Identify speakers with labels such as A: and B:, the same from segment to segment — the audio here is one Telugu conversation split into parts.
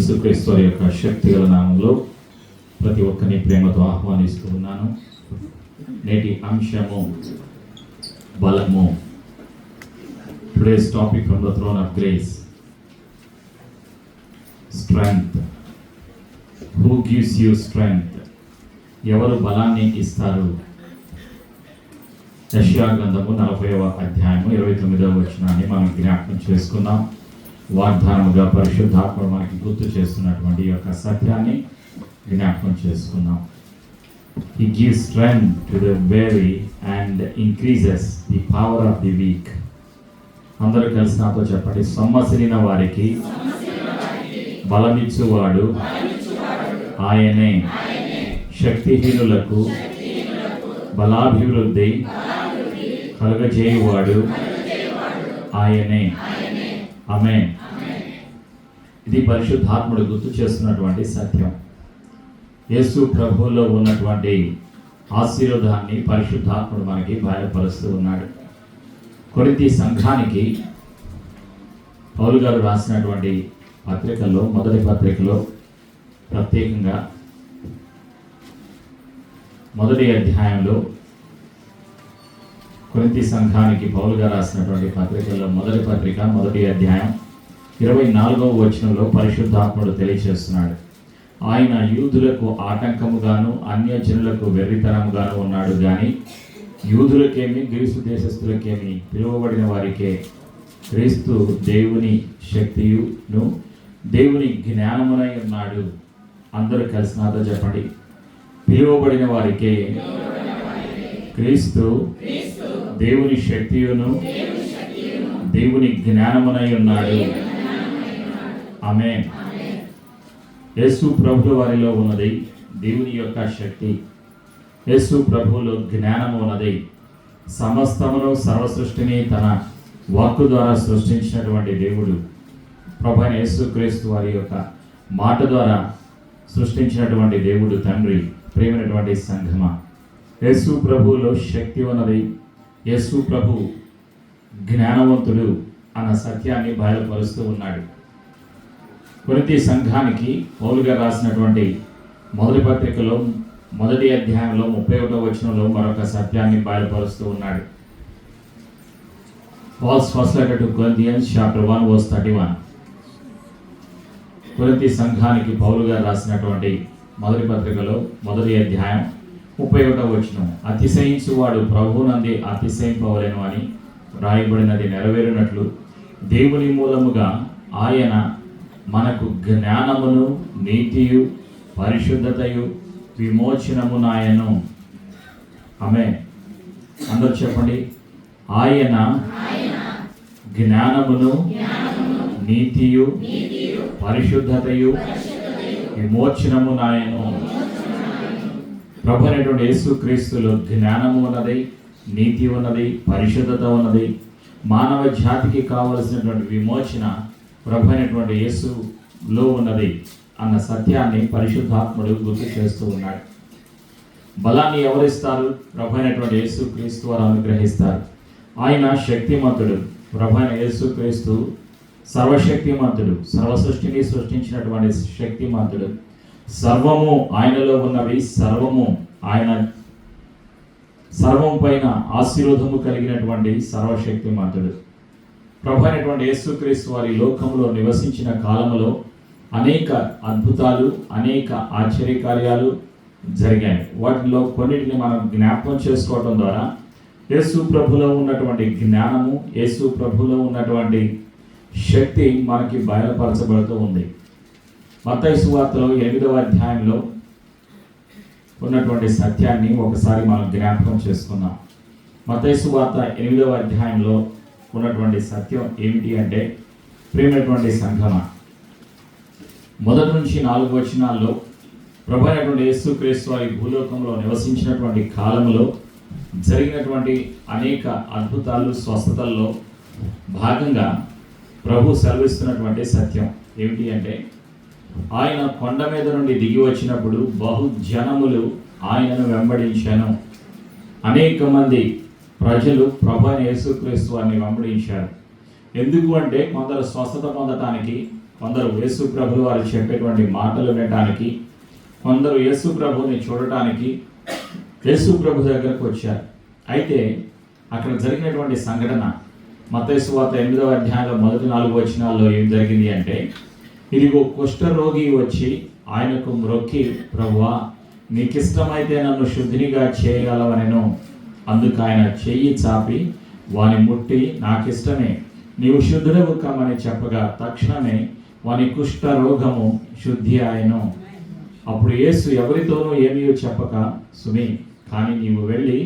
A: యేసుక్రీస్తు యొక్క శక్తిగల నామంలో ప్రతి ఒక్కరిని ప్రేమతో ఆహ్వానిస్తూ ఉన్నాను. నేటి అంశము బలము. Today's topic from the throne of grace, strength. Who gives you strength? ఎవరు బలాన్ని ఇస్తారు? యెషయా గ్రంథము 40వ అధ్యాయము 29వ వచనాన్ని మనం జ్ఞాపకం చేసుకుందాం. వాగ్దానముగా పరిశుద్ధాత్మ మనకి గుర్తు చేస్తున్నటువంటి యొక్క సత్యాన్ని జ్ఞాపకం చేసుకుందాం. He gives strength to the weary and increases the power of the weak. అందరూ కలిసి నాతో చెప్పండి. సొమ్మసిలిన వారికి బలమిచ్చువాడు ఆయనే, శక్తిహీనులకు బలాభివృద్ధి కలుగజేయువాడు ఆయనే. ఆమేన్. ఇది పరిశుద్ధాత్ముడు గుర్తు చేస్తున్నటువంటి సత్యం. యేసు ప్రభువులో ఉన్నటువంటి ఆశీర్వాదాన్ని పరిశుద్ధాత్ముడు మనకి బయలుపరుస్తూ ఉన్నాడు. కొరింథీ సంఘానికి పౌలు గారు రాసినటువంటి పత్రికల్లో, మొదటి పత్రికలో ప్రత్యేకంగా మొదటి అధ్యాయంలో, కొరింథీ సంఘానికి పౌలు గారు రాసినటువంటి పత్రికల్లో మొదటి పత్రిక మొదటి అధ్యాయం 24వ వచనంలో పరిశుద్ధాత్ముడు తెలియజేస్తున్నాడు. ఆయన యూదులకు ఆటంకముగాను అన్యజనులకు వెర్రితనముగాను ఉన్నాడు కానీ యూదులకేమి గ్రీసు దేశస్థులకేమి పిలువబడిన వారికే క్రీస్తు దేవుని శక్తియును దేవుని జ్ఞానమునై ఉన్నాడు. అందరూ కలిసి నాతో చెప్పండి. పిలువబడిన వారికే క్రీస్తు దేవుని శక్తియును దేవుని జ్ఞానమునై ఉన్నాడు. ఆమేన్. యేసు ప్రభువు వారిలో ఉన్నది దేవుని యొక్క శక్తి. యేసు ప్రభువులో జ్ఞానము ఉన్నది. సమస్తమును సర్వసృష్టిని తన వాక్కు ద్వారా సృష్టించినటువంటి దేవుడు ప్రభు అయిన యేసుక్రీస్తు వారి యొక్క మాట ద్వారా సృష్టించినటువంటి దేవుడు తండ్రి. ప్రియమైనటువంటి సంఘమా, యేసు ప్రభువులో శక్తి ఉన్నది. యేసు ప్రభు జ్ఞానవంతుడు అన్న సత్యాన్ని బయలుపరుస్తూ ఉన్నాడు. కొరింథీ సంఘానికి పౌలు గారు రాసినటువంటి మొదటి పత్రికలో మొదటి అధ్యాయంలో 31వ వచనంలో మరొక సత్యాన్ని బయలుపరుస్తూ ఉన్నాడు. Paul's first letter to Corinthians chapter 1 verse 31. కొరింథీ సంఘానికి పౌలు గారు రాసినటువంటి మొదటి పత్రికలో మొదటి అధ్యాయం 31వ వచనం, అతిశయించువాడు ప్రభువునందే అతిశయింపవలెను అని రాయబడినది నెరవేరినట్లు దేవుని మూలముగా ఆయన మనకు జ్ఞానమును నీతియు పరిశుద్ధతయు విమోచనమునాయను. ఆమేన్. అందరూ చెప్పండి. ఆయన జ్ఞానమును నీతియు పరిశుద్ధతయు విమోచనమునాయను. ప్రభు అయినటువంటి యేసుక్రీస్తులో జ్ఞానము ఉన్నది, నీతి ఉన్నది, పరిశుద్ధత ఉన్నది. మానవ జాతికి కావలసినటువంటి విమోచన ప్రభు అయినటువంటి యేసులో ఉన్నది అన్న సత్యాన్ని పరిశుద్ధాత్ముడు గుర్తు చేస్తూ ఉన్నాడు. బలాన్ని ఎవరిస్తారు? ప్రభు అయినటువంటి యేసుక్రీస్తు వారు అనుగ్రహిస్తారు. ఆయన శక్తిమంతుడు. ప్రభు అయిన యేసుక్రీస్తు సర్వశక్తిమంతుడు. సర్వసృష్టిని సృష్టించినటువంటి శక్తిమంతుడు. సర్వము ఆయనలో ఉన్నవి. సర్వం పైన ఆశీర్వాదము కలిగినటువంటి సర్వశక్తిమంతుడు. ప్రభు అయినటువంటి యేసుక్రీస్తు వారి లోకంలో నివసించిన కాలంలో అనేక అద్భుతాలు, అనేక ఆశ్చర్యకార్యాలు జరిగాయి. వాటిలో కొన్నిటిని మనం జ్ఞాపకం చేసుకోవడం ద్వారా యేసు ప్రభులో ఉన్నటువంటి జ్ఞానము, యేసు ప్రభులో ఉన్నటువంటి శక్తి మనకి బయలుపరచబడుతూ ఉంది. మత్తయి సువార్తలో 8వ అధ్యాయంలో ఉన్నటువంటి సత్యాన్ని ఒకసారి మనం జ్ఞాపకం చేసుకుందాం. మత్తయి సువార్త 8వ అధ్యాయంలో ఉన్నటువంటి సత్యం ఏమిటి అంటే, ప్రియమైనటువంటి సంఘమా, 1 నుంచి 4 వచనాల్లో ప్రభు అయినటువంటి యేసుక్రీస్తు వారి భూలోకంలో నివసించినటువంటి కాలంలో జరిగినటువంటి అనేక అద్భుతాలు, స్వస్థతల్లో భాగంగా ప్రభు సెలవిస్తున్నటువంటి సత్యం ఏమిటి అంటే, ఆయన కొండ మీద నుండి దిగి వచ్చినప్పుడు బహు జనములు ఆయనను వెంబడించాను. అనేక మంది ప్రజలు ప్రభు అయిన యేసుక్రీస్తు వారిని వెంబడించారు. ఎందుకు అంటే కొందరు స్వస్థత పొందటానికి, కొందరు యేసు ప్రభు వారు చెప్పేటువంటి మాటలు వినడానికి, కొందరు యేసు ప్రభుని చూడటానికి యేసు ప్రభు దగ్గరకు వచ్చారు. అయితే అక్కడ జరిగినటువంటి సంఘటన మత్తయి సువార్త 8వ అధ్యాయంలో మొదటి 4 వచనాల్లో ఏం జరిగింది అంటే, ఇదిగో కుష్ఠరోగి వచ్చి ఆయనకు మ్రొక్కి, ప్రభువా నీకిష్టమైతే నన్ను శుద్ధినిగా చేయగలవనెను. అందుకు ఆయన చెయ్యి చాపి వాని ముట్టి, నాకిష్టమే, నీవు శుద్ధుడవు కమ్మని చెప్పగా తక్షణమే వాని కుష్ఠ రోగము శుద్ధి ఆయను. అప్పుడు యేసు ఎవరితోనూ ఏమీ చెప్పక, సుమి, కానీ నీవు వెళ్ళి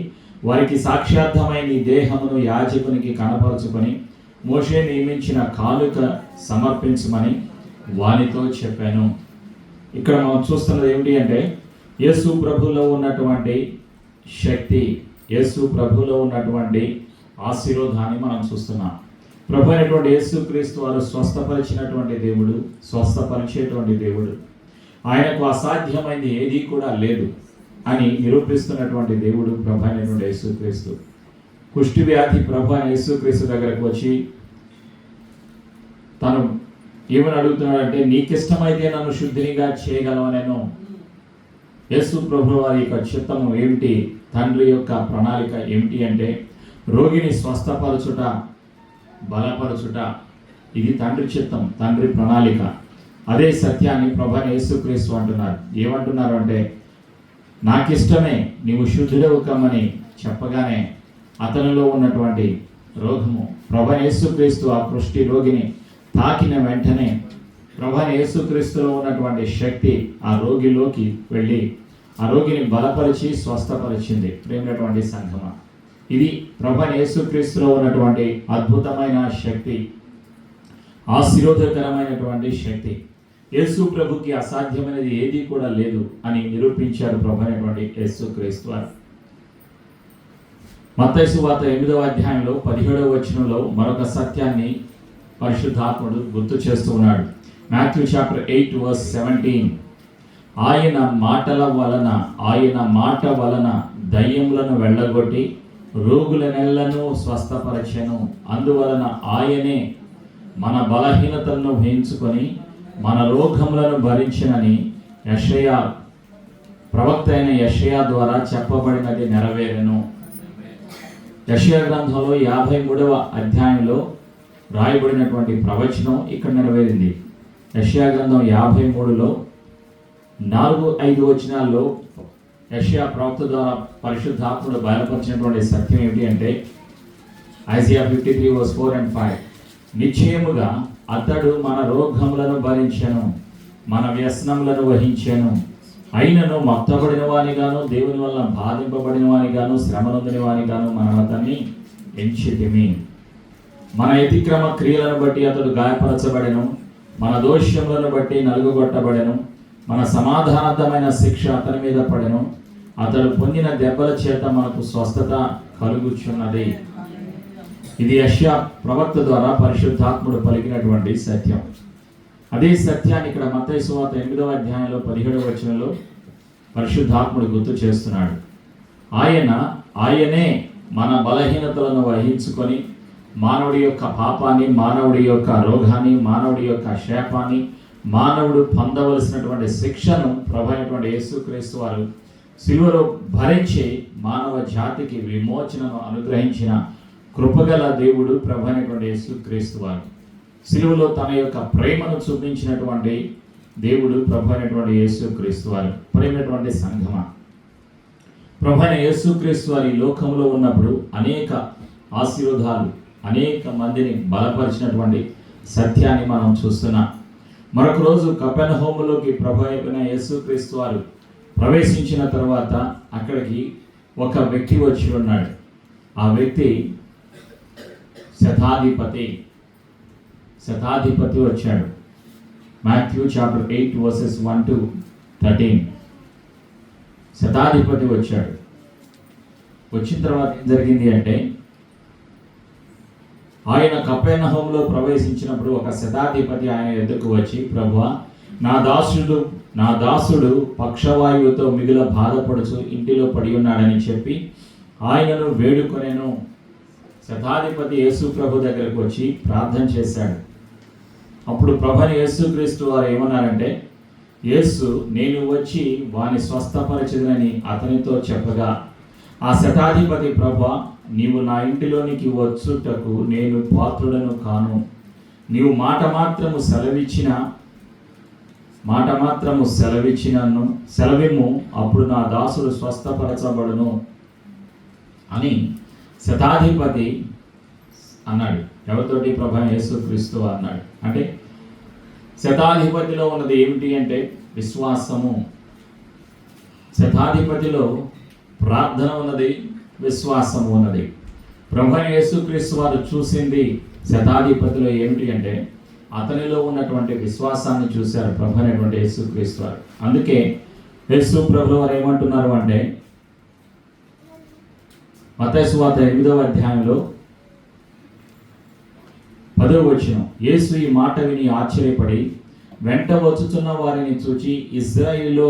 A: వారికి సాక్షార్థమై నీ దేహమును యాజకునికి కనపరుచుకొని మోషే నియమించిన కానుక సమర్పించమని వానితో చెప్పాను. ఇక్కడ మనం చూస్తున్నది ఏమిటి అంటే, యేసు ప్రభులో ఉన్నటువంటి శక్తి, యేసు ప్రభులో ఉన్నటువంటి ఆశీర్వాదాన్ని మనం చూస్తున్నాం. ప్రభు అయినటువంటి యేసుక్రీస్తు వారు స్వస్థపరిచినటువంటి దేవుడు, స్వస్థపరిచేటువంటి దేవుడు. ఆయనకు అసాధ్యమైంది ఏదీ కూడా లేదు అని నిరూపిస్తున్నటువంటి దేవుడు ప్రభు అయినటువంటి యేసుక్రీస్తు. కుష్టి వ్యాధి ప్రభు అయిన యేసుక్రీస్తు దగ్గరకు వచ్చి తను ఏమని అడుగుతున్నాడంటే, నీకిష్టమైతే నన్ను శుద్ధినిగా చేయగలవనేను. యేసు ప్రభు వారి యొక్క చిత్తము ఏమిటి, తండ్రి యొక్క ప్రణాళిక ఏమిటి అంటే, రోగిని స్వస్థపరచుట, బలపరచుట. ఇది తండ్రి చిత్తం, తండ్రి ప్రణాళిక. అదే సత్యాన్ని ప్రభు అయిన యేసుక్రీస్తు అంటున్నారు. ఏమంటున్నారు అంటే, నాకిష్టమే, నీవు శుద్ధుడవు కమ్మని చెప్పగానే అతనిలో ఉన్నటువంటి రోగము, ప్రభు అయిన యేసుక్రీస్తు ఆ కుష్టి రోగిని తాకిన వెంటనే ప్రభు అయిన యేసుక్రీస్తులో ఉన్నటువంటి శక్తి ఆ రోగిలోకి వెళ్ళి ఆ రోగిని బలపరిచి స్వస్థపరిచింది. ప్రేమైనటువంటి సంఘమా, ఇది ప్రభు అయిన యేసుక్రీస్తులో ఉన్నటువంటి అద్భుతమైన శక్తి, ఆశీర్వాదకరమైనటువంటి శక్తి. యేసు ప్రభుకి అసాధ్యమైనది ఏది కూడా లేదు అని నిరూపించారు ప్రభు అయినటువంటి యేసుక్రీస్తు వారు. మత్తయి సువార్త 8వ అధ్యాయంలో 17వ వచనంలో మరొక సత్యాన్ని పరిశుద్ధాత్ముడు గుర్తు చేస్తూ ఉన్నాడు. మాథ్యూ చాప్టర్ 8 వర్స్ 17, ఆయన మాట వలన దయ్యములను వెళ్ళగొట్టి రోగులనెల్లను స్వస్థపరచెను. అందువలన ఆయనే మన బలహీనతలను వహించుకొని మన రోగములను భరించినని యెషయా ప్రవక్త అయిన యెషయా ద్వారా చెప్పబడినది నెరవేరెను. యెషయా గ్రంథంలో 53వ అధ్యాయంలో రాయబడినటువంటి ప్రవచనం ఇక్కడ నెరవేరింది. యెషయా గ్రంథం 53లో 4-5 వచనాల్లో యెషయా ప్రవక్త ద్వారా పరిశుద్ధాత్ముడు బయలుపరిచినటువంటి సత్యం ఏమిటి అంటే, ఐజియా 53 వర్స్ 4 and 5, నిశ్చయముగా అతడు మన రోగములను భరించెను, మన వ్యసనములను వహించెను. అయినను మత్తబడిన వానిగాను, దేవుని వల్ల బాధింపబడిన వానిగాను, శ్రమనొందిన వానిగాను మనం అతన్ని ఎంచితిమి. మన అతిక్రమ క్రియలను బట్టి అతడు గాయపరచబడెను, మన దోషములను బట్టి నలుగుగొట్టబడెను. మన సమాధానతమైన శిక్ష అతని మీద పడెను, అతడు పొందిన దెబ్బల చేత మనకు స్వస్థత కలుగుచున్నది. ఇది యెషయా ప్రవక్త ద్వారా పరిశుద్ధాత్ముడు పలికినటువంటి సత్యం. అదే సత్యాన్ని ఇక్కడ మత్తయి సువార్త 8వ అధ్యాయంలో 17వ వచనంలో పరిశుద్ధాత్ముడు గుర్తు చేస్తున్నాడు. ఆయనే మన బలహీనతలను వహించుకొని మానవుడి యొక్క పాపాన్ని, మానవుడి యొక్క రోగాన్ని, మానవుడి యొక్క శాపాన్ని, మానవుడు పొందవలసినటువంటి శిక్షను ప్రభు అయినటువంటి యేసుక్రీస్తు వారు సిలువలో భరించి మానవ జాతికి విమోచనను అనుగ్రహించిన కృపగల దేవుడు ప్రభు అయినటువంటి యేసుక్రీస్తు వారు. సిలువలో తన యొక్క ప్రేమను చూపించినటువంటి దేవుడు ప్రభు అయినటువంటి యేసుక్రీస్తు వారు. ప్రేమైనటువంటి సంఘమా, ప్రభు అయిన యేసుక్రీస్తు వారి లోకంలో ఉన్నప్పుడు అనేక ఆశీర్వాదాలు, అనేక మందిని బలపరిచినటువంటి సత్యాన్ని మనం చూస్తున్నాం. మరొక రోజు కపెర్నహూములోకి ప్రభు అయిన యేసుక్రీస్తు వారు ప్రవేశించిన తర్వాత అక్కడికి ఒక వ్యక్తి వచ్చి ఉన్నాడు. ఆ వ్యక్తి శతాధిపతి వచ్చాడు. Matthew chapter 8 versus 1 to 13. శతాధిపతి వచ్చాడు. వచ్చిన తర్వాత ఏం జరిగింది అంటే, ఆయన కపెర్నహూములో ప్రవేశించినప్పుడు ఒక శతాధిపతి ఆయన ఎదుకు వచ్చి, ప్రభువా, నా దాసుడు పక్షవాయువుతో మిగుల బాధపడుచు ఇంటిలో పడి ఉన్నాడని చెప్పి ఆయనను వేడుకొనెను. శతాధిపతి యేసు ప్రభు దగ్గరకు వచ్చి ప్రార్థన చేశాడు. అప్పుడు ప్రభువైన యేసుక్రీస్తు వారు ఏమన్నారంటే, యేసు నేను వచ్చి వాని స్వస్థపరచదనని అతనితో చెప్పగా, ఆ శతాధిపతి, ప్రభువా, నీవు నా ఇంటిలోనికి వచ్చుటకు నేను పాత్రుడను కాను. నీవు మాట మాత్రము సెలవిమ్ము, అప్పుడు నా దాసుడు స్వస్థపరచబడును అని శతాధిపతి అన్నాడు. ఎవరితోటి? ప్రభువైన యేసుక్రీస్తు అన్నాడు. అంటే శతాధిపతిలో ఉన్నది ఏమిటి అంటే విశ్వాసము. శతాధిపతిలో ప్రార్థన ఉన్నది, విశ్వాసము ఉన్నది. ప్రభువైన యేసుక్రీస్తు వారు చూసింది శతాధిపతిలో ఏమిటి అంటే అతనిలో ఉన్నటువంటి విశ్వాసాన్ని చూశారు ప్రభువైనటువంటి యేసుక్రీస్తు వారు. అందుకే యేసు ప్రభువు వారు ఏమంటున్నారు అంటే మత్తయి సువార్త 8వ అధ్యాయంలో 10వ వచనం, యేసు ఈ మాట విని ఆశ్చర్యపడి వెంట వచ్చుచున్న వారిని చూచి, ఇశ్రాయేలులో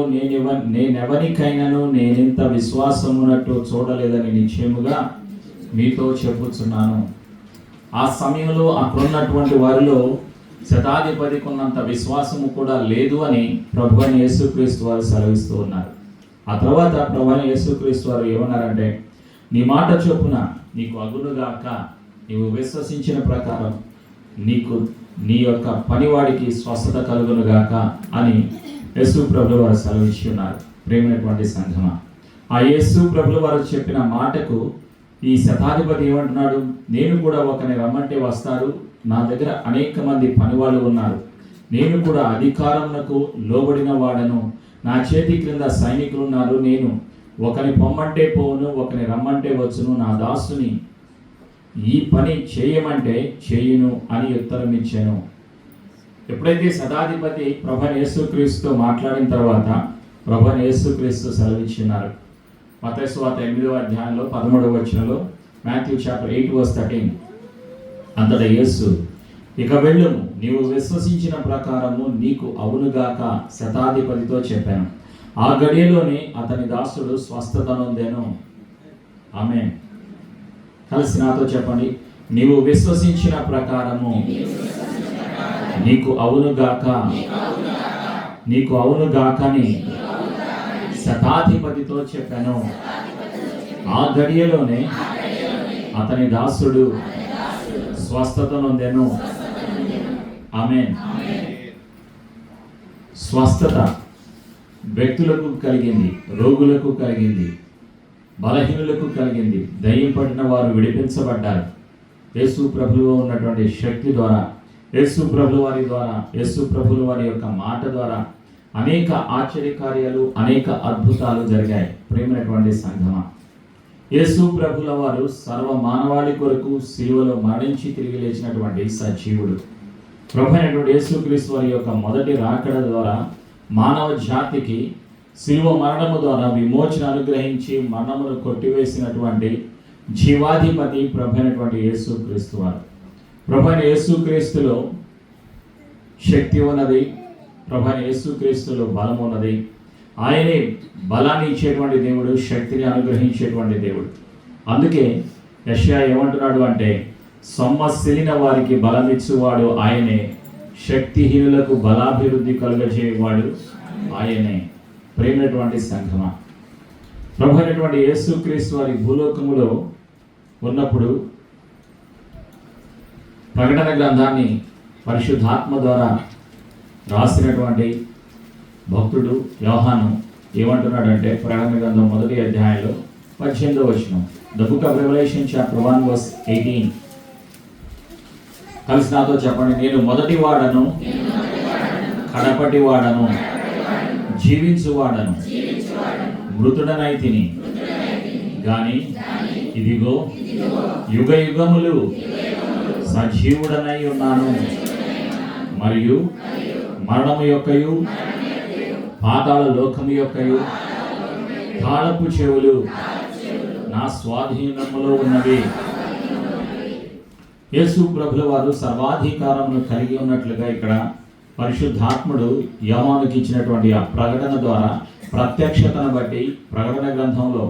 A: నేనెవరికైనాను నేనింత విశ్వాసమున్నట్టు చూడలేదని నిశ్చయముగా మీతో చెప్పుచున్నాను. ఆ సమయంలో అక్కడున్నటువంటి వారిలో శతాధిపతికి ఉన్నంత విశ్వాసము కూడా లేదు అని ప్రభువైన యేసుక్రీస్తు వారు సెలవిస్తూ ఉన్నారు. ఆ తర్వాత ప్రభువైన యేసుక్రీస్తు వారు ఏమన్నారంటే, నీ మాట చొప్పున నీకు అగునుగాక, నీవు విశ్వసించిన ప్రకారం నీ యొక్క పనివాడికి స్వస్థత కలుగునుగాక అని యేసు ప్రభులు వారు సెలవిచ్చి ఉన్నారు. ప్రేమైనటువంటి సంఘమా, ఆ యేసు ప్రభులు వారు చెప్పిన మాటకు ఈ శతాధిపతి ఏమంటున్నాడు? నేను కూడా ఒకరిని రమ్మంటే వస్తారు, నా దగ్గర అనేక మంది పనివాళ్ళు ఉన్నారు, నేను కూడా అధికారమునకు లోబడిన వాడను, నా చేతి క్రింద సైనికులు ఉన్నారు, నేను ఒకరిని పొమ్మంటే పోవును, ఒకరిని రమ్మంటే వచ్చును, నా దాసుని ఈ పని చేయమంటే చేయును అని ఉత్తరం ఇచ్చాను. ఎప్పుడైతే శతాధిపతి ప్రభువైన యేసుక్రీస్తుతో మాట్లాడిన తర్వాత ప్రభువైన యేసుక్రీస్తు సెలవిచ్చినారు. మత్తయి సువార్త 8వ అధ్యాయంలో 13వ వచనంలో, మాథ్యూ చాప్టర్ 8:13, అంతటా యేసు, ఇక వెళ్ళుము, నీవు విశ్వసించిన ప్రకారము నీకు అవునుగాక శతాధిపతితో చెప్పాను. ఆ గడియలోనే అతని దాసుడు స్వస్థత నొందెను. ఆమేన్. కలిసి నాతో చెప్పండి, నీవు విశ్వసించిన ప్రకారము నీకు అవునుగాక. నీకు అవునుగాకని శతాధిపతితో చెప్పాను. ఆ గడియలోనే అతని దాసుడు స్వస్థత నొందెను. ఆమేన్. స్వస్థత వ్యక్తులకు కలిగింది, రోగులకు కలిగింది, బలహీనులకు కలిగింది. దయ్యం పట్టిన వారు విడిపించబడ్డారు. యేసు ప్రభువులో ఉన్నటువంటి శక్తి ద్వారా, యేసు ప్రభుల వారి ద్వారా, యేసు ప్రభుల వారి యొక్క మాట ద్వారా అనేక ఆశ్చర్యకార్యాలు, అనేక అద్భుతాలు జరిగాయి. ప్రేమైనటువంటి సంఘమా, యేసు ప్రభుల వారు సర్వ మానవాళి కొరకు శిలువలో మరణించి తిరిగి లేచినటువంటి సజీవుడు. ప్రభు అయినటువంటి యేసుక్రీస్తు వారి యొక్క మొదటి రాకడ ద్వారా మానవ జాతికి శిలువ మరణము ద్వారా విమోచన అనుగ్రహించి మరణమును కొట్టివేసినటువంటి జీవాధిపతి ప్రభు అయినటువంటి యేసుక్రీస్తు వారు. ప్రభు అయిన యేసుక్రీస్తులో శక్తి ఉన్నది, ప్రభు అయిన యేసుక్రీస్తులో బలం ఉన్నది. ఆయనే బలాన్ని ఇచ్చేటువంటి దేవుడు, శక్తిని అనుగ్రహించేటువంటి దేవుడు. అందుకే యెషయా ఏమంటున్నాడు అంటే, సొమ్మసిలిన వారికి బలమిచ్చువాడు ఆయనే, శక్తిహీనులకు బలాభివృద్ధి కలుగజేయవాడు ఆయనే. ప్రేమైనటువంటి సంఘమా, ప్రభు అయినటువంటి యేసుక్రీస్తు వారి భూలోకములో ఉన్నప్పుడు ప్రకటన గ్రంథాన్ని పరిశుద్ధాత్మ ద్వారా రాసినటువంటి భక్తుడు యోహాను ఏమంటున్నాడంటే, ప్రకటన గ్రంథం 1వ అధ్యాయంలో 18వ వచనం, the book of Revelation chapter 1:18. కలిసి నాతో చెప్పండి, నేను మొదటి వాడను, కడపటి వాడను, జీవించువాడను, మృతుడనైతిని గాని ఇదిగో యుగ యుగములు సజీవుడనై ఉన్నాను, మరియు మరణము యొక్కయు పాతాళ లోకము యొక్కయు తాళపు చెవులు నా స్వాధీనములో ఉన్నవి. యేసు ప్రభుల వారు సర్వాధికారమును కలిగి ఉన్నట్లుగా ఇక్కడ పరిశుద్ధాత్ముడు యోహానుకి ఇచ్చినటువంటి ఆ ప్రకటన ద్వారా ప్రత్యక్షతను బట్టి ప్రకటన గ్రంథంలో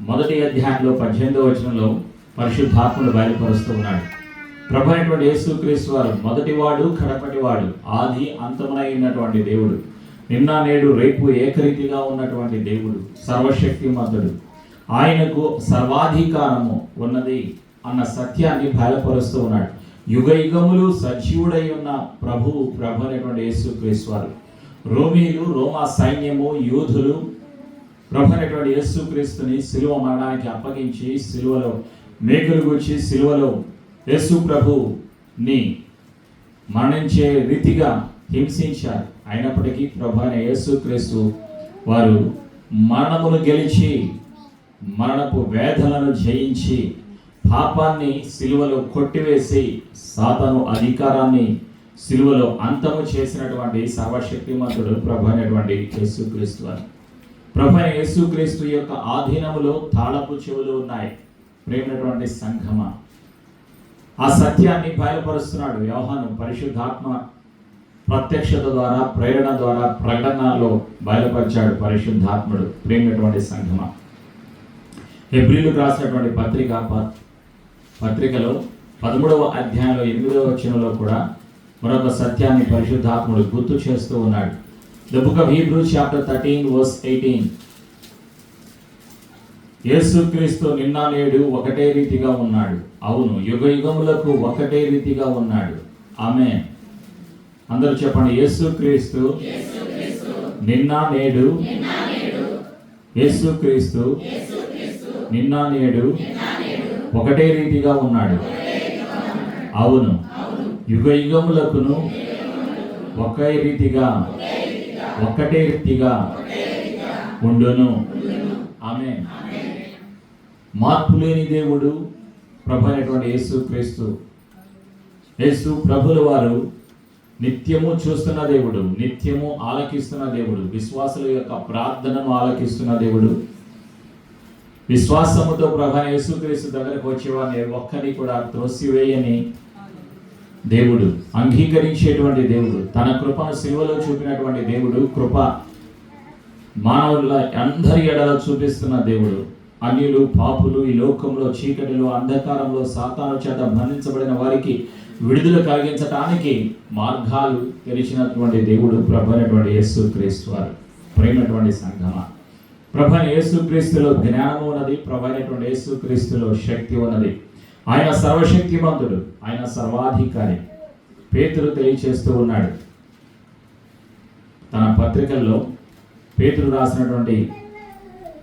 A: 1వ అధ్యాయంలో 18వ వచనంలో పరిశుద్ధాత్ముడు బయలుపరుస్తూ ఉన్నాడు. ప్రభు అయినటువంటి యేసుక్రీస్తు వారు మొదటివాడు కడపటివాడు, ఆది అంతమునైనటువంటి దేవుడు, నిన్న నేడు రేపు ఏకరీతిగా ఉన్నటువంటి దేవుడు, సర్వశక్తిమంతుడు, ఆయనకు సర్వాధికారము ఉన్నది అన్న సత్యాన్ని బయలుపరుస్తూ ఉన్నాడు. యుగ యుగములు సజీవుడై ఉన్న ప్రభు అయినటువంటి యేసుక్రీస్తు వారు, రోమా సైన్యము, యూదులు ప్రభు అయినటువంటి యేసుక్రీస్తుని సిలువ మరణానికి అప్పగించి సిలువలో మేకులు గుచ్చి సిలువలో యేసు ప్రభుని మరణించే రీతిగా హింసించారు. అయినప్పటికీ ప్రభు అయిన యేసుక్రీస్తు వారు మరణమును గెలిచి మరణపు వేదనలను జయించి పాపాన్ని సిలువలో కొట్టివేసి సాతాను అధికారాన్ని సిలువలో అంతము చేసినటువంటి సర్వశక్తిమంతుడు ప్రభు అయినటువంటి యేసుక్రీస్తు వారు. ప్రభు అయిన యేసుక్రీస్తు యొక్క ఆధీనములో తాళపు చెవులు ఉన్నాయి. ప్రేమైనటువంటి సంఘమా, ఆ సత్యాన్ని బయలుపరుస్తున్నాడు యోహాను పరిశుద్ధాత్మ ప్రత్యక్షత ద్వారా, ప్రేరణ ద్వారా, ప్రకటనలో బయలుపరిచాడు పరిశుద్ధాత్ముడు. ప్రేమైనటువంటి సంఘమా, హెబ్రీలకు రాసినటువంటి పత్రికలో 13వ అధ్యాయంలో 8వ వచనంలో కూడా మరొక సత్యాన్ని పరిశుద్ధాత్ముడు గుర్తు చేస్తూ ఉన్నాడు. The book of Hebrews chapter 13 verse 18. యేసుక్రీస్తు నిన్న నేడు ఒకటే రీతిగా ఉన్నాడు. అవును, యుగ యుగములకు ఒకటే రీతిగా ఉన్నాడు. ఆమేన్. అందరూ చెప్పండి, యేసుక్రీస్తు నిన్న నేడు, యేసుక్రీస్తు నిన్న నేడు ఒకటే రీతిగా ఉన్నాడు. అవును, యుగ యుగములకును ఒకటే రీతిగా ఉండును. ఆమేన్. మార్పు లేని దేవుడు ప్రభు అయినటువంటి యేసుక్రీస్తు, యేసు ప్రభుల వారు నిత్యము చూస్తున్న దేవుడు, నిత్యము ఆలకిస్తున్న దేవుడు, విశ్వాసుల యొక్క ప్రార్థనను ఆలకిస్తున్న దేవుడు, విశ్వాసముతో ప్రభు అయిన యేసుక్రీస్తు దగ్గరకు వచ్చేవారిని ఒక్కరిని కూడా త్రోసివేయని దేవుడు, అంగీకరించేటువంటి దేవుడు, తన కృపను సిలువలో చూపినటువంటి దేవుడు, కృప మానవుల అందరి ఎడల చూపిస్తున్న దేవుడు. అన్యులు, పాపులు, ఈ లోకంలో చీకటిలో, అంధకారంలో సాతాను చేత బంధించబడిన వారికి విడుదల కలిగించడానికి మార్గాలు తెలిసినటువంటి దేవుడు ప్రభు అయినటువంటి యేసుక్రీస్తు వారు. ప్రేమైనటువంటి సంఘమా, ప్రభు అయిన యేసుక్రీస్తులో జ్ఞానం ఉన్నది, ప్రభు అయినటువంటి యేసుక్రీస్తులో శక్తి ఉన్నది. ఆయన సర్వశక్తిమంతుడు, ఆయన సర్వాధికారి. పేతురు తెలియచేస్తూ ఉన్నాడు తన పత్రికల్లో, పేతురు రాసినటువంటి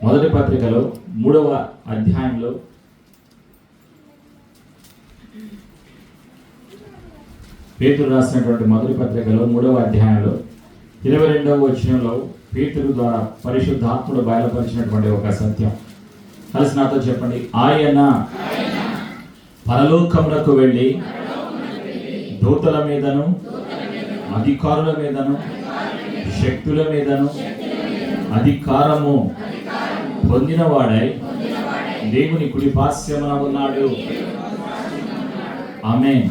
A: మొదటి పత్రికలో 3వ అధ్యాయంలో పేతురు రాసినటువంటి మొదటి పత్రికలో 3వ అధ్యాయంలో 22వ వచనంలో పేతురు ద్వారా పరిశుద్ధాత్ముడు బయలుపరిచినటువంటి ఒక సత్యం. కలిసి నాతో చెప్పండి, ఆయన పరలోకమునకు వెళ్ళి దూతల మీదను, అధికారుల మీదను, శక్తుల మీదను అధికారము పొందినవాడై దేవుని కుడి పార్శ్వమున ఉన్నాడు. ఆమేన్.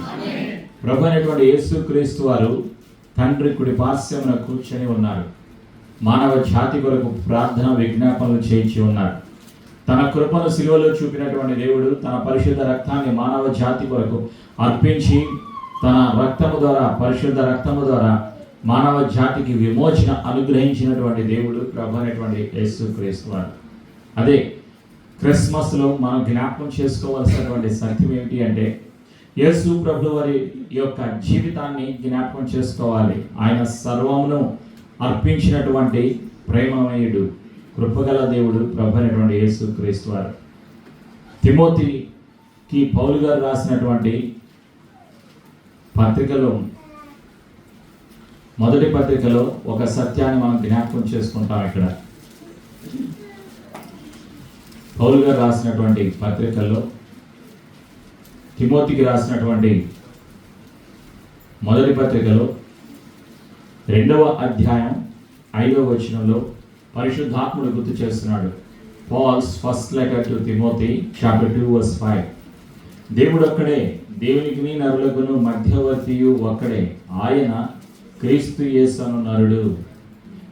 A: ప్రభు అయినటువంటి యేసుక్రీస్తు వారు తండ్రి కుడి పార్శ్వమున కూర్చొని ఉన్నారు. మానవ జాతి కొరకు ప్రార్థన విజ్ఞాపనలు చేయించి ఉన్నారు. తన కృపను సిలువలో చూపినటువంటి దేవుడు తన పరిశుద్ధ రక్తాన్ని మానవ జాతి కొరకు అర్పించి తన రక్తము ద్వారా, పరిశుద్ధ రక్తము ద్వారా మానవ జాతికి విమోచన అనుగ్రహించినటువంటి దేవుడు ప్రభు అయినటువంటి యేసుక్రీస్తు వారు. అదే క్రిస్మస్లో మనం జ్ఞాపకం చేసుకోవాల్సినటువంటి సత్యం ఏమిటి అంటే, యేసు ప్రభు వారి యొక్క జీవితాన్ని జ్ఞాపకం చేసుకోవాలి. ఆయన సర్వమును అర్పించినటువంటి ప్రేమమయుడు, కృపగల దేవుడు ప్రభు అయినటువంటి యేసుక్రీస్తు వారు. తిమోతికి పౌలు గారు రాసినటువంటి పత్రికలో, మొదటి పత్రికలో ఒక సత్యాన్ని మనం జ్ఞాపకం చేసుకుంటాం. ఇక్కడ పౌలు గారు రాసినటువంటి పత్రికల్లో తిమోతికి రాసినటువంటి మొదటి పత్రికలో 2వ అధ్యాయం 5వ వచనంలో పరిశుద్ధాత్ముడు గుర్తు చేస్తున్నాడు. Paul's first letter to Timothy chapter 2 verse 5. దేవుడు ఒక్కడే, దేవునికి నరులకును మధ్యవర్తియు ఒక్కడే, ఆయన క్రీస్తు యేసు అను నరుడు.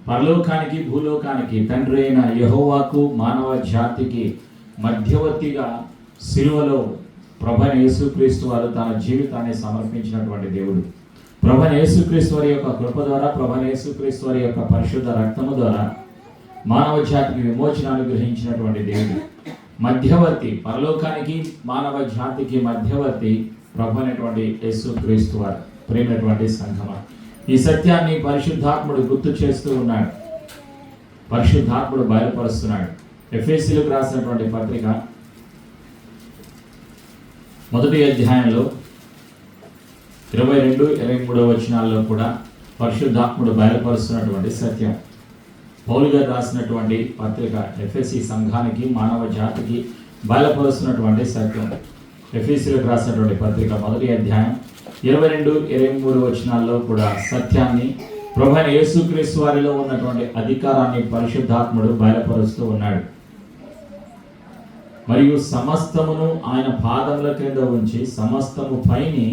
A: పరలోకానికి భూలోకానికి తండ్రి అయిన యెహోవాకు మానవ జాతికి మధ్యవర్తిగా సిలువలో ప్రభువైన యేసుక్రీస్తు వారు తన జీవితాన్ని సమర్పించినటువంటి దేవుడు. ప్రభువైన యేసుక్రీస్తు వారి యొక్క కృప ద్వారా, ప్రభువైన యేసుక్రీస్తు వారి యొక్క పరిశుద్ధ రక్తము ద్వారా మానవ జాతికి విమోచనాన్ని గ్రహించినటువంటి దేవుడు. మధ్యవర్తి, పరలోకానికి మానవ జాతికి మధ్యవర్తి ప్రభు అయినటువంటి యేసుక్రీస్తు వారు. ప్రేమైనటువంటి సంఘమా, ఈ సత్యాన్ని పరిశుద్ధాత్ముడు గుర్తు చేస్తూ ఉన్నాడు, పరిశుద్ధాత్ముడు బయలుపరుస్తున్నాడు. ఎఫెసీయులకు రాసినటువంటి పత్రిక 1వ అధ్యాయంలో 22-23 వచనాల్లో కూడా పరిశుద్ధాత్ముడు బయలుపరుస్తున్నటువంటి సత్యం. పౌలు గారు రాసినటువంటి పత్రిక ఎఫెసీ సంఘానికి, మానవ జాతికి బయలుపరుస్తున్నటువంటి సత్యం. ఎఫెసీయులకు రాసినటువంటి పత్రిక 1వ అధ్యాయం 22-23 వచనాల్లో కూడా సత్యాన్ని, ప్రభువైన యేసుక్రీస్తు వారిలో ఉన్నటువంటి అధికారాన్ని పరిశుద్ధాత్ముడు బయలుపరుస్తూ ఉన్నాడు. మరియు సమస్తమును ఆయన పాదముల క్రింద ఉంచి సమస్తము పైని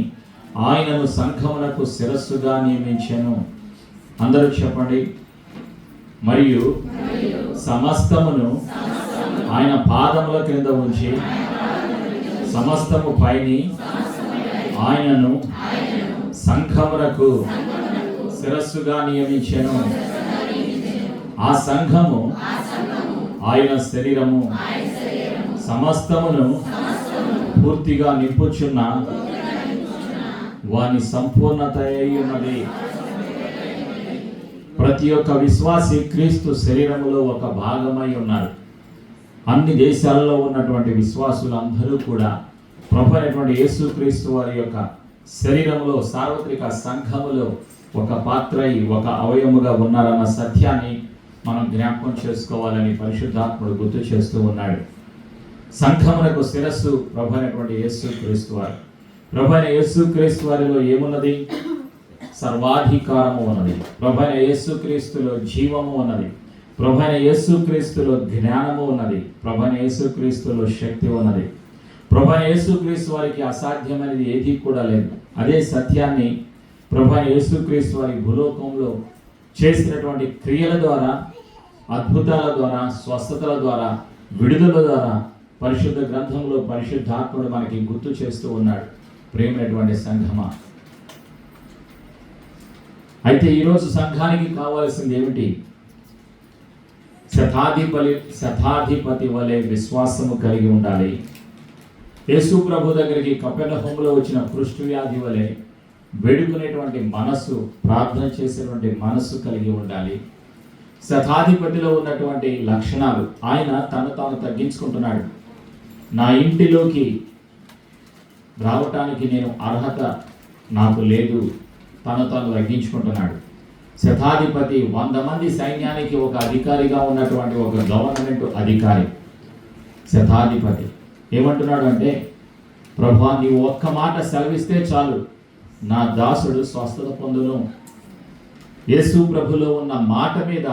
A: ఆయనను సంఘమునకు శిరస్సుగా నియమించెను. అందరూ చెప్పండి. మరియు సమస్తమును ఆయన పాదముల క్రింద ఉంచి సమస్తము పైని ఆయనను సంఘమునకు శిరస్సుగా నియమించెను. ఆ సంఘము ఆయన శరీరము, సమస్తమును పూర్తిగా నింపుచున్న వాని సంపూర్ణత అయి ఉన్నది. ప్రతి ఒక్క విశ్వాసి క్రీస్తు శరీరములో ఒక భాగమై ఉన్నారు. అన్ని దేశాల్లో ఉన్నటువంటి విశ్వాసులు అందరూ కూడా ప్రభు అయినటువంటి యేసుక్రీస్తు వారి యొక్క శరీరములో, సార్వత్రిక సంఘములో ఒక పాత్రై, ఒక అవయముగా ఉన్నారన్న సత్యాన్ని మనం జ్ఞాపకం చేసుకోవాలని పరిశుద్ధాత్ముడు గుర్తు చేస్తూ ఉన్నాడు. సంఘమునకు శిరస్సు ప్రభు అయినటువంటి యేసుక్రీస్తు వారు. ప్రభు అయిన యేసుక్రీస్తు వారిలో ఏమున్నది? సర్వాధికారము ఉన్నది. ప్రభు అయిన యేసుక్రీస్తులో జీవము ఉన్నది. ప్రభు అయిన యేసుక్రీస్తులో జ్ఞానము ఉన్నది. ప్రభు అయిన యేసుక్రీస్తులో శక్తి ఉన్నది. ప్రభు అయిన యేసుక్రీస్తు వారికి అసాధ్యమైనది ఏది కూడా లేదు. అదే సత్యాన్ని ప్రభు అయిన యేసుక్రీస్తు వారి భూలోకంలో చేసినటువంటి క్రియల ద్వారా, అద్భుతాల ద్వారా, స్వస్థతల ద్వారా, విడుదల ద్వారా పరిశుద్ధ గ్రంథంలో పరిశుద్ధాత్ముడు మనకి గుర్తు చేస్తూ ఉన్నాడు. ప్రేమైనటువంటి సంఘమా, అయితే ఈరోజు సంఘానికి కావాల్సింది ఏమిటి? శతాధిపతి వలె విశ్వాసము కలిగి ఉండాలి. యేసు ప్రభు దగ్గరికి కపెర్నహూములో వచ్చిన కుష్టు వ్యాధి వలె వేడుకునేటువంటి మనస్సు, ప్రార్థన చేసేటువంటి మనస్సు కలిగి ఉండాలి. శతాధిపతిలో ఉన్నటువంటి లక్షణాలు, ఆయన తను తాను తగ్గించుకుంటున్నాడు. నా ఇంటిలోకి రావటానికి నేను అర్హత నాకు లేదు, తను తాను తగ్గించుకుంటున్నాడు. శతాధిపతి 100 మంది సైన్యానికి ఒక అధికారిగా ఉన్నటువంటి ఒక గవర్నమెంట్ అధికారి. శతాధిపతి ఏమంటున్నాడు అంటే, ప్రభువా నీవు ఒక్క మాట సెలవిస్తే చాలు, నా దాసుడు స్వస్థత పొందును. యేసు ప్రభులో ఉన్న మాట మీద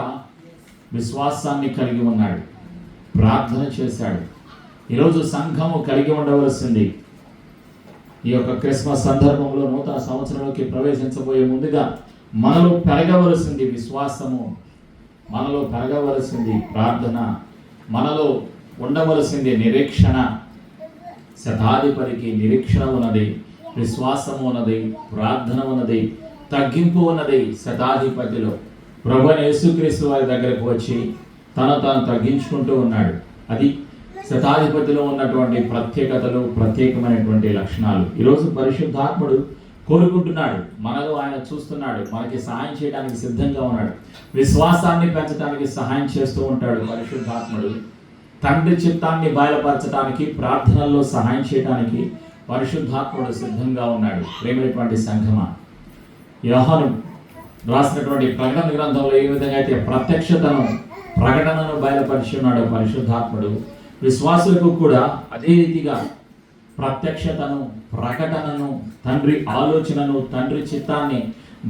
A: విశ్వాసాన్ని కలిగి ఉన్నాడు, ప్రార్థన చేశాడు. ఈరోజు సంఘము కలిగి ఉండవలసింది, ఈ యొక్క క్రిస్మస్ సందర్భంలో నూతన సంవత్సరంలోకి ప్రవేశించబోయే ముందుగా మనలో పెరగవలసింది విశ్వాసము, మనలో పెరగవలసింది ప్రార్థన, మనలో ఉండవలసింది నిరీక్షణ. శతాధిపతికి నిరీక్షణ ఉన్నది, విశ్వాసము ఉన్నది, ప్రార్థన ఉన్నది, తగ్గింపు ఉన్నది. శతాధిపతిలో ప్రభువైన యేసుక్రీస్తు వారి దగ్గరకు వచ్చి తను తాను తగ్గించుకుంటూ ఉన్నాడు. అది శతాధిపతిలో ఉన్నటువంటి ప్రత్యేకతలు, ప్రత్యేకమైనటువంటి లక్షణాలు. ఈరోజు పరిశుద్ధాత్ముడు కోరుకుంటున్నాడు, మనలో ఆయన చూస్తున్నాడు, మనకి సహాయం చేయడానికి సిద్ధంగా ఉన్నాడు. విశ్వాసాన్ని పెంచడానికి సహాయం చేస్తూ ఉంటాడు పరిశుద్ధాత్ముడు. తండ్రి చిత్తాన్ని బయలుపరచడానికి, ప్రార్థనల్లో సహాయం చేయడానికి పరిశుద్ధాత్ముడు సిద్ధంగా ఉన్నాడు. ప్రేమైనటువంటి సంఘమా, యోహాను రాసినటువంటి ప్రకటన గ్రంథంలో ఏ విధంగా అయితే ప్రకటనను బయలుపరిచి ఉన్నాడు పరిశుద్ధాత్ముడు, విశ్వాసులకు కూడా అదే రీతిగా ప్రత్యక్షతను, ప్రకటనను, తండ్రి ఆలోచనను, తండ్రి చిత్తాన్ని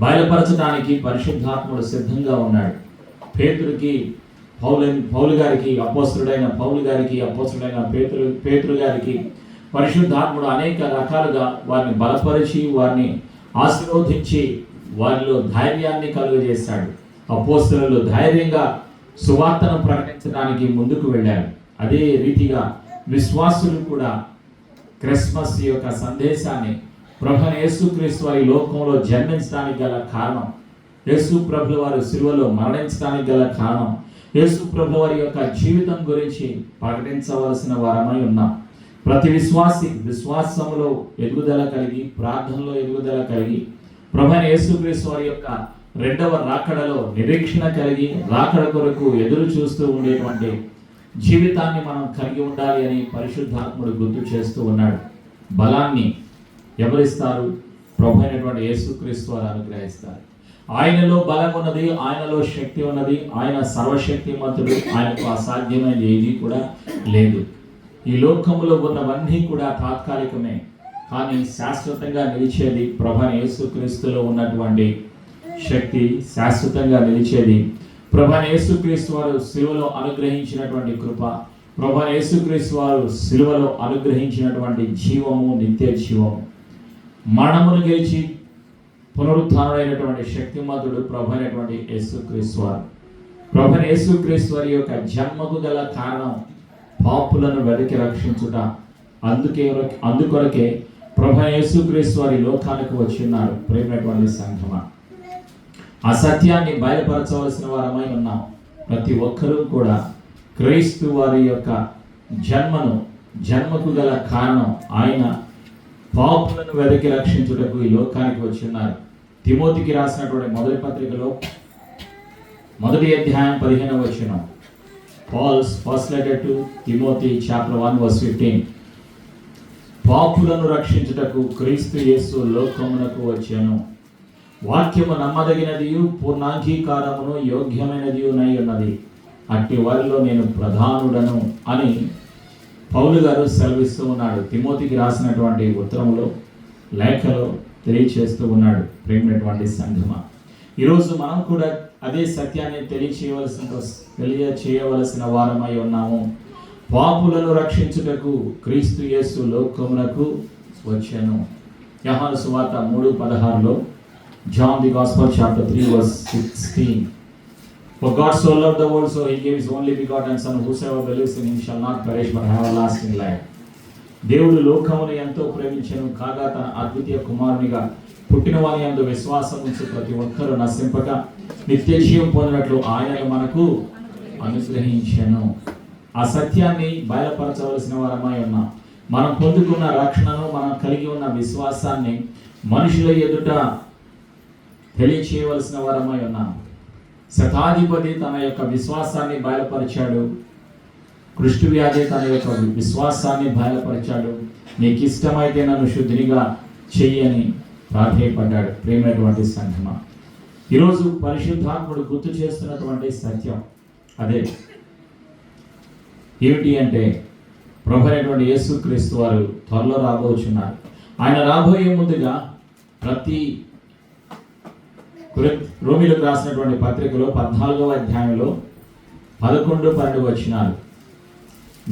A: బయలుపరచడానికి పరిశుద్ధాత్ముడు సిద్ధంగా ఉన్నాడు. పౌలు గారికి, అపోస్తలుడైన పౌలు గారికి, అపోస్తలుడైన పేతురు గారికి పరిశుద్ధాత్ముడు అనేక రకాలుగా వారిని బలపరిచి, వారిని ఆశీర్వదించి, వారిలో ధైర్యాన్ని కలుగజేశాడు. అపోస్తలులు ధైర్యంగా సువార్తను ప్రకటించడానికి ముందుకు వెళ్ళారు. అదే రీతిగా విశ్వాసులు కూడా క్రిస్మస్ యొక్క సందేశాన్ని ప్రభువైన యేసుక్రీస్తు వారి లోకంలో జన్మించడానికి గల కారణం, యేసు ప్రభుల వారు సిలువలో మరణించడానికి గల కారణం, యేసు ప్రభుల వారి యొక్క జీవితం గురించి ప్రకటించవలసిన వారమై ఉన్నాం. ప్రతి విశ్వాసంలో ఎదుగుదల కలిగి, ప్రార్థనలో ఎదుగుదల కలిగి, ప్రభువైన యేసుక్రీస్తు వారి యొక్క రెండవ రాకడలో నిరీక్షణ కలిగి, రాకడ కొరకు ఎదురు చూస్తూ ఉండేటువంటి జీవితాన్ని మనం కలిగి ఉండాలి అని పరిశుద్ధాత్ముడు గుర్తు చేస్తూ ఉన్నాడు. బలాన్ని ఎవరిస్తారు? ప్రభు అయినటువంటి యేసుక్రీస్తు వారు అనుగ్రహిస్తారు. ఆయనలో బలం ఉన్నది, ఆయనలో శక్తి ఉన్నది, ఆయన సర్వశక్తిమంతుడు, ఆయనకు అసాధ్యమైనది ఏది కూడా లేదు. ఈ లోకంలో ఉన్నవన్నీ కూడా తాత్కాలికమే, కానీ శాశ్వతంగా నిలిచేది ప్రభు యేసుక్రీస్తులో ఉన్నటువంటి శక్తి, శాశ్వతంగా నిలిచేది ప్రభు యేసుక్రీస్తు వారు సిలువలో అనుగ్రహించినటువంటి కృప, ప్రభు యేసుక్రీస్తు వారు సిలువలో అనుగ్రహించినటువంటి జీవము, నిత్య జీవము. మరణమును గెలిచి పునరుత్థానుడైనటువంటి శక్తిమంతుడు ప్రభు అయినటువంటి యేసుక్రీస్తు వారు. ప్రభు యేసుక్రీస్తు వారి యొక్క జన్మకు గల కారణం పాపులను వెతికి రక్షించుట. అందుకొరకే ప్రభు యేసుక్రీస్తు వారి లోకానికి వచ్చి ఉన్నారు. ప్రేమైనటువంటి సంఘమా, ఆ సత్యాన్ని బయలుపరచవలసిన వారమై ఉన్నాం. ప్రతి ఒక్కరూ కూడా క్రీస్తు వారి యొక్క జన్మకు గల కారణం ఆయన పాపులను వెతికి రక్షించుటకు ఈ లోకానికి వచ్చి ఉన్నారు. తిమోతికి రాసినటువంటి మొదటి పత్రికలో 1వ అధ్యాయం 15వ వచనం, Paul's first letter to Timothy chapter 1 verse 15, పాపులను రక్షించుటకు క్రీస్తు యేసు లోకమునకు వచ్చెను. వాక్యము నమ్మదగినదియు పూర్ణాంగీకారమును యోగ్యమైనదియునై ఉన్నది, అట్టి వారిలో నేను ప్రధానుడను అని పౌలు గారు సెలవిస్తూ ఉన్నాడు. తిమోతికి రాసినటువంటి ఉత్తరములో, లేఖలో తెలియచేస్తూ ఉన్నాడు. ప్రేమైనటువంటి సంఘమా, ఈరోజు మనం కూడా అదే సత్యాన్ని తెలియచేయవలసిన వారమై ఉన్నాము. పాపులను రక్షించుటకు క్రీస్తు యేసు లోకమునకు వచ్చెను. యోహాను సువార్త 3:16లో, John the Gospel chapter 3 verse 16, For God so loved the world, so he gave his only begotten Son, whosoever believes in him shall not perish but have everlasting life. దేవుడు లోకమును ఎంతో ప్రేమించెను, కాగా తన అద్వితీయ కుమారునిగా పుట్టిన వాని యందు విశ్వాసం ఉంచి ప్రతి ఒక్కరూ నశింపక నిత్య జీవం పొందినట్లు ఆయనను మనకు అనుగ్రహించెను. ఆ సత్యాన్ని బయలుపరచవలసిన వారమై ఉన్నాం. మనం పొందుకున్న రక్షణను, మనం కలిగి ఉన్న విశ్వాసాన్ని మనుషుల ఎదుట తెలియచేయవలసిన వారమై ఉన్నాం. శతాధిపతి తన యొక్క విశ్వాసాన్ని బయలుపరిచాడు. కుష్టు వ్యాధి తన యొక్క విశ్వాసాన్ని బయలుపరిచాడు. నీకు ఇష్టమైతే నన్ను శుద్ధినిగా చెయ్యని ప్రాధేయపడ్డాడు. ప్రేమైనటువంటి సంఘమా, ఈరోజు పరిశుద్ధాత్ముడు గుర్తు చేస్తున్నటువంటి సత్యం అదే. ఏమిటి అంటే, ప్రభు అయినటువంటి యేసుక్రీస్తు వారు త్వరలో రాబోతున్నారు. ఆయన రాబోయే ముందుగా రోమీలకు రాసినటువంటి పత్రికలో 14వ అధ్యాయంలో 11-12 వచనాలు,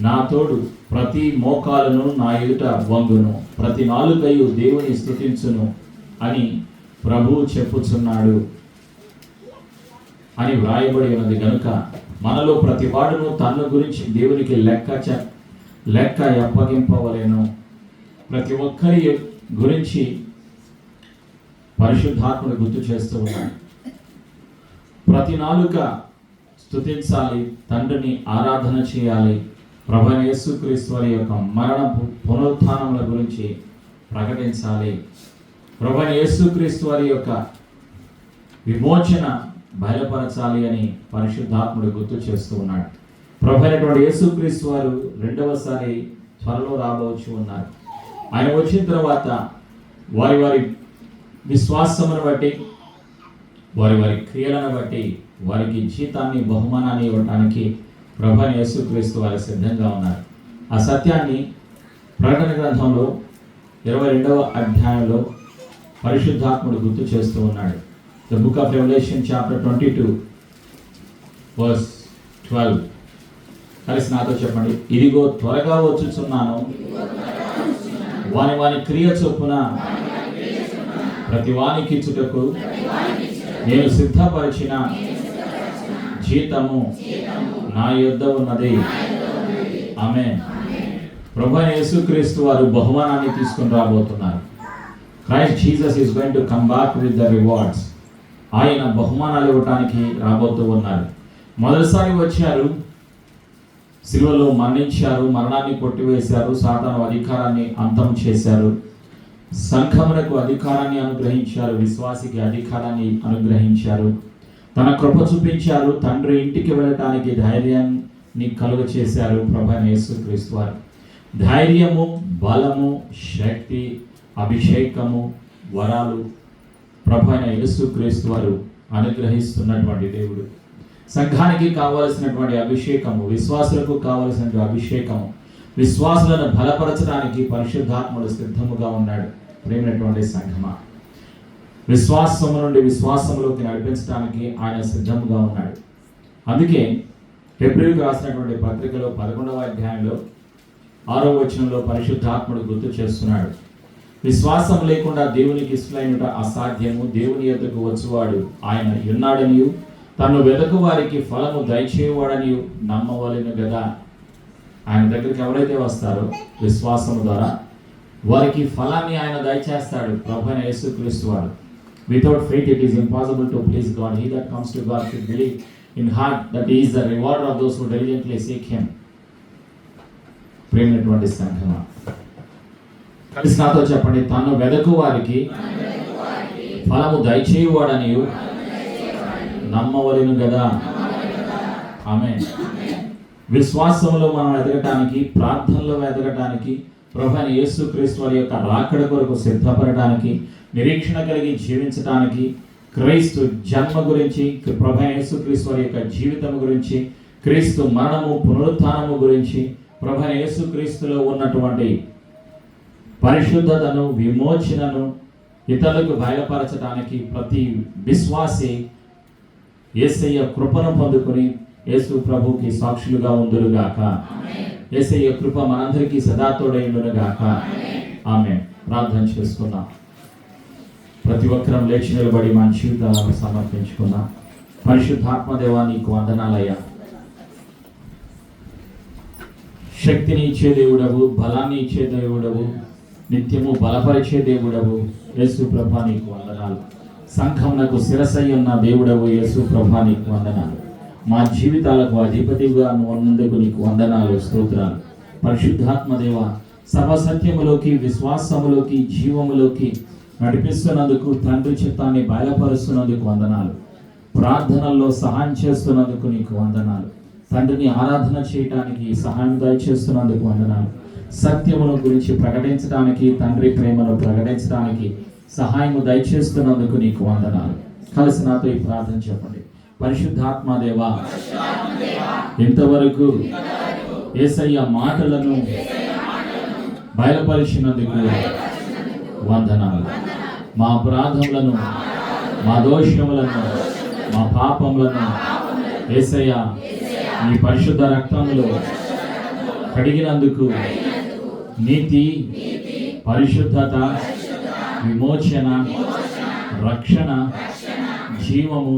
A: నా తోడు ప్రతి మోకాలును నా ఎదుట వంగును, ప్రతి నాలుకయు దేవుని స్తుతించును అని ప్రభువు చెప్పుచున్నాడు అని వ్రాయబడి ఉన్నది. కనుక మనలో ప్రతి వాడును తన గురించి దేవునికి లెక్క అప్పగింపవలెను. ప్రతి ఒక్కరి గురించి పరిశుద్ధాత్ముడు గుర్తు చేస్తూ ఉన్నాడు. ప్రతి నాలుక స్తుతించాలి, తండ్రిని ఆరాధన చేయాలి, ప్రభు యేసుక్రీస్తు వారి యొక్క మరణ పునరుత్థానముల గురించి ప్రకటించాలి, ప్రభు యేసుక్రీస్తు వారి యొక్క విమోచన బయలుపరచాలి అని పరిశుద్ధాత్ముడు గుర్తు చేస్తూ ఉన్నాడు. ప్రభు అయినటువంటి యేసుక్రీస్తు వారు రెండవసారి త్వరలో రాబోచు ఉన్నారు. ఆయన వచ్చిన తర్వాత వారి విశ్వాసమును బట్టి, వారి క్రియలను బట్టి వారికి జీతాన్ని, బహుమానాన్ని ఇవ్వటానికి ప్రభు యేసుక్రీస్తు వారు సిద్ధంగా ఉన్నారు. ఆ సత్యాన్ని ప్రకటన గ్రంథంలో 22వ అధ్యాయంలో పరిశుద్ధాత్ముడు గుర్తు చేస్తూ ఉన్నాడు. The book of Revelation chapter 22 verse 12. కలిసి నాతో చెప్పండి. ఇదిగో త్వరగా వచ్చుచున్నాను, వాని క్రియ చొప్పున ప్రతి వానికి ఇచ్చుటకు నేను సిద్ధపరిచిన జీతము నా యొద్ద ఉన్నది. ఆమేన్. ప్రభువైన యేసుక్రీస్తు వారు బహుమానాన్ని తీసుకుని రాబోతున్నారు. Christ Jesus is going to come back with the rewards. ఆయన బహుమానాలు ఇవ్వటానికి రాబోతూ ఉన్నారు. మొదటిసారి వచ్చారు, శిలువలో మరణించారు, మరణాన్ని కొట్టివేశారు, సాతాను అధికారాన్ని అంతం చేశారు, సంఘమునకు అధికారాన్ని అనుగ్రహించారు, విశ్వాసికి అధికారాన్ని అనుగ్రహించారు, తన కృప చూపించారు, తండ్రి ఇంటికి వెళ్ళటానికి ధైర్యాన్ని కలుగ చేశారు. ప్రభువైన యేసుక్రీస్తు వారు ధైర్యము, బలము, శక్తి, అభిషేకము, వరాలు ప్రభువైన యేసుక్రీస్తు వారు అనుగ్రహిస్తున్నటువంటి దేవుడు. సంఘానికి కావలసినటువంటి అభిషేకము, విశ్వాసులకు కావలసినటువంటి అభిషేకము, విశ్వాసులను బలపరచడానికి పరిశుద్ధాత్ముడు సిద్ధముగా ఉన్నాడు. ప్రేమైనటువంటి సంఘమా, విశ్వాసము నుండి విశ్వాసంలోకి నడిపించడానికి ఆయన సిద్ధముగా ఉన్నాడు. అందుకే హెబ్రీయులకు రాసినటువంటి పత్రికలో 11వ అధ్యాయంలో 6వ వచనంలో పరిశుద్ధాత్ముడు గుర్తు చేస్తున్నాడు. విశ్వాసం లేకుండా దేవునికి ఇష్టమైనట అసాధ్యము, దేవుని యొద్దకు వచ్చువాడు ఆయన ఉన్నాడనియు తను వెదకు వారికి ఫలము దయచేయవాడని నమ్మవలెను కదా. ఆయన దగ్గరికి ఎవరైతే వస్తారో విశ్వాసము ద్వారా వారికి ఫలాన్ని ఆయన దయచేస్తాడు. ప్రభువైన యేసుక్రీస్తు వారు. Without faith it is impossible to please God. He that comes to God should believe in heart that he is the rewarder of those who diligently seek him. ప్రేమైనటువంటి సంఘమా, కలిసి నాతో చెప్పండి, తను వెదకు వారికి ఫలము దయచేయువాడని నమ్మవలెను కదా. ఆమేన్. విశ్వాసంలో మనం ఎదగటానికి, ప్రార్థనలో ఎదగటానికి, ప్రభువైన యేసుక్రీస్తు వారి యొక్క రాకడ కొరకు సిద్ధపడటానికి, నిరీక్షణ కలిగి జీవించడానికి, క్రీస్తు జన్మ గురించి, ప్రభువైన యేసుక్రీస్తు వారి యొక్క జీవితం గురించి, క్రీస్తు మరణము పునరుత్థానము గురించి, ప్రభువైన యేసుక్రీస్తులో ఉన్నటువంటి పరిశుద్ధతను, విమోచనను ఇతరులకు బయలుపరచడానికి ప్రతి విశ్వాసి యేసయ్య కృపను పొందుకొని యేసు ప్రభుకి సాక్షులుగా ఉందురుగాక. యేసయ్య కృప మనందరికీ సదా తోడై ఉండునుగాక. ఆమేన్. ప్రార్థన చేసుకుందాం. ప్రతి ఒక్కరం లేచి నిలబడి మన జీవితాలను సమర్పించుకుందాం. పరిశుద్ధాత్మ దేవా, నీకు వందనాలయ్యా. శక్తిని ఇచ్చే దేవుడవు, బలాన్ని ఇచ్చే దేవుడవు, నిత్యము బలపరిచే దేవుడవు యేసు ప్రభా, నీకు వందనాలు. సంఘమునకు శిరసై ఉన్న దేవుడవు యేసు ప్రభా, నీకు వందనాలు. మా జీవితాలకు అధిపతిగా ఉన్నందుకు నీకు వందనాలు, స్తోత్రాలు. పరిశుద్ధాత్మ దేవ, సర్వసత్యములోకి, విశ్వాసములోకి, జీవములోకి నడిపిస్తున్నందుకు, తండ్రి చిత్తాన్ని బయలుపరుస్తున్నందుకు వందనాలు. ప్రార్థనల్లో సహాయం చేస్తున్నందుకు నీకు వందనాలు. తండ్రిని ఆరాధన చేయడానికి సహాయం దయచేస్తున్నందుకు వందనాలు. సత్యమును గురించి ప్రకటించడానికి, తండ్రి ప్రేమను ప్రకటించడానికి సహాయము దయచేస్తున్నందుకు నీకు వందనాలు. కలిసి నాతో ఈ ప్రార్థన చెప్పండి. పరిశుద్ధాత్మ దేవా, ఇంతవరకు యేసయ్య మాటలను బయలుపరిచినందుకు వందనాలు. మా అపరాధములను, మా దోషములను, మా పాపములను యేసయ్య నీ పరిశుద్ధ రక్తములో కడిగినందుకు నీతి, పరిశుద్ధత, విమోచన, రక్షణ, జీవము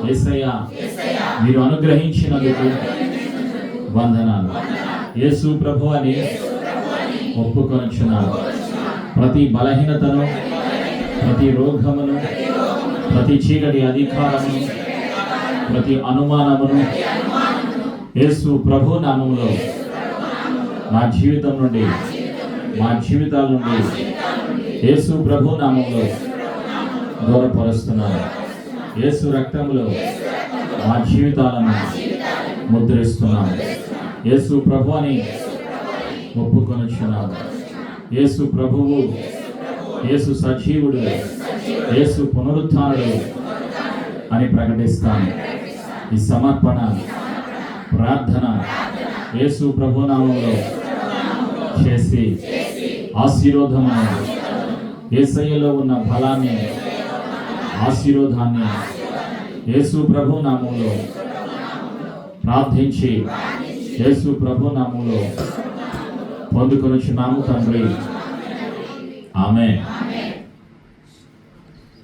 A: యేసయ్య మీరు అనుగ్రహించినందుకు వందనాలు. యేసు ప్రభు అని ఒప్పుకొనుచున్నాను. ప్రతి బలహీనతను, ప్రతి రోగమును, ప్రతి చీకటి అధికారమును, ప్రతి అనుమానమును యేసు ప్రభు నామములో నా జీవితం నుండి, మా జీవితాల నుండి యేసు ప్రభు నామములో దూరపరుస్తున్నాను. యేసు రక్తములో మా జీవితాలను ముద్రిస్తున్నాను. యేసు ప్రభు అని ఒప్పుకొనుచున్నాను. యేసు ప్రభువు, యేసు సజీవుడు, యేసు పునరుత్థానుడు అని ప్రకటిస్తాను. ఈ సమర్పణ ప్రార్థన యేసు ప్రభు నామములో చేసి ఆశీర్వాదమును, యేసయ్యలో ఉన్న బలాన్ని, ఆశీర్వాదాన్ని యేసు ప్రభు నామములో ప్రార్థించి యేసు ప్రభు నామములో పొందుకొనుచున్నాము తండ్రి. ఆమేన్.